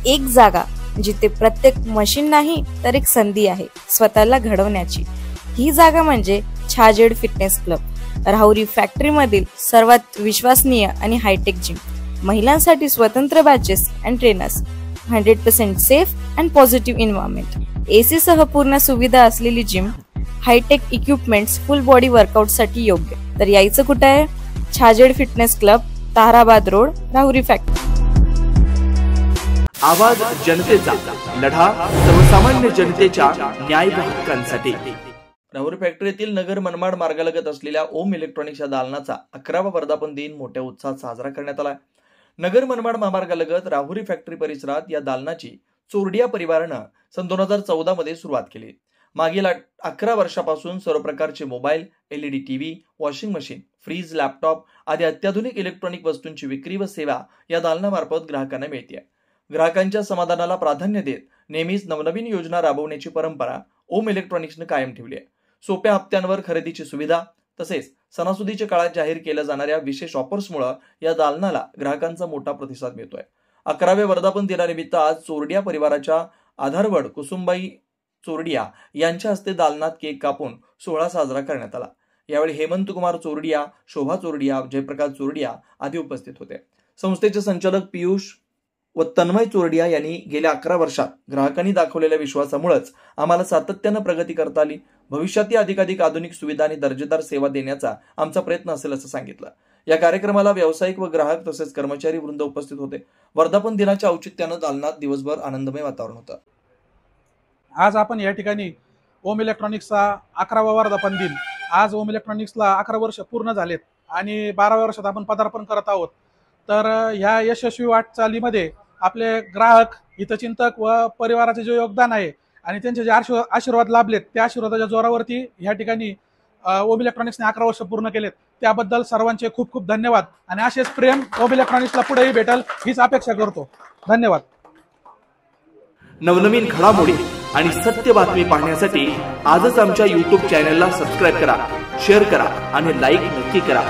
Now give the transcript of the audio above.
एक जागा जिथे प्रत्येक मशीन नाही तर एक संधी आहे स्वतःला घडवण्याची। ही जागा म्हणजे Chhajed fitness club, Rahuri factory मधील सर्वात विश्वसनीय आणि हायटेक जिम। महिलांसाठी स्वतंत्र batches and trainers, 100% safe and positive environment, AC सह पूर्ण सुविधा असलेली जिम, hi-tech equipments, full body workout साठी योग्य। तर यायचं कुठे आहे? Chhajed fitness club, Tarabad road, Rahuri factory. आवाज जनतेचा, लढा सर्वसामान्य जनतेच्या न्याय व हक्कांसाठी। राहुरी फॅक्टरीतील नगर मनमाड मार्गालगत असलेल्या ओम इलेक्ट्रॉनिक्स या दालनाचा 11वा वर्धापन दिन मोठ्या उत्साहात साजरा करण्यात आला। नगर मनमाड महामार्गालगत राहुरी फॅक्टरी परिसरात या दालनाची चोरडिया परिवारानं सन 2014 मध्ये सुरुवात केली। मागील 11 वर्षापासून सर्व प्रकारचे mobile, LED TV, washing machine, fridge, laptop आदी अत्याधुनिक इलेक्ट्रॉनिक वस्तूंची विक्री व सेवा या दालनामार्फत ग्राहकांना मिळते। ग्राहकांच्या समाधानाला प्राधान्य देत नेहमीच नवनवीन योजना राबवण्याची परंपरा ओम इलेक्ट्रॉनिक्सने कायम ठेवली आहे। सोप्या हप्त्यांवर खरेदीची सुविधा तसेच सणासुदीच्या काळात जाहीर केल्या जाणाऱ्या विशेष ऑफर्समुळे या दालनाला ग्राहकांचा मोठा प्रतिसाद मिळतोय। 11व्या वर्धापन दिनानिमित्त आज चोरडिया परिवाराच्या आधारवड कुसुमबाई चोरडिया यांच्या हस्ते दालनात केक कापून सोहळा साजरा करण्यात आला। यावेळी हेमंत कुमार चोरडिया, शोभा चोरडिया, जयप्रकाश चोरडिया आदी उपस्थित होते। संस्थेचे संचालक पियुष व तन्मय चोरडिया यांनी गेल्या 11 वर्षात ग्राहकांनी दाखवलेल्या विश्वासामुळेच आम्हाला सातत्याने प्रगती करता आली। भविष्यातही अधिकाधिक आधुनिक सुविधा आणि दर्जेदार सेवा देण्याचा आमचा प्रयत्न असेल असं सांगितलं। या कार्यक्रमाला व्यावसायिक व ग्राहक तसेच कर्मचारी वृंद उपस्थित होते। वर्धापन दिनाच्या औचित्यानं दालनात दिवसभर आनंदमय वातावरण होतं। आज आपण या ठिकाणी ओम इलेक्ट्रॉनिक्सचा 11वा वर्धापन दिन, आज ओम इलेक्ट्रॉनिक्सला 11 वर्ष पूर्ण झालेत आणि 12व्या वर्षात आपण पदार्पण करत आहोत। तर ह्या यशस्वी वाटचालीमध्ये आपले ग्राहक, हितचिंतक व परिवाराचे जे योगदान आहे आणि त्यांचे जे आशीर्वाद लाभलेत त्या आशीर्वादाच्या जोरावरती या ठिकाणी ओम इलेक्ट्रॉनिक्सने 11 वर्ष पूर्ण केलेत। त्याबद्दल सर्वांचे खूप खूप धन्यवाद आणि असेच प्रेम ओम इलेक्ट्रॉनिक्सला पुढेही भेटेल हीच अपेक्षा करतो। धन्यवाद। नवनवीन घडामोडी आणि सत्य बातमी पाहण्यासाठी आजच आमच्या YouTube चॅनलला सबस्क्राइब करा, शेअर करा आणि लाईक नक्की करा।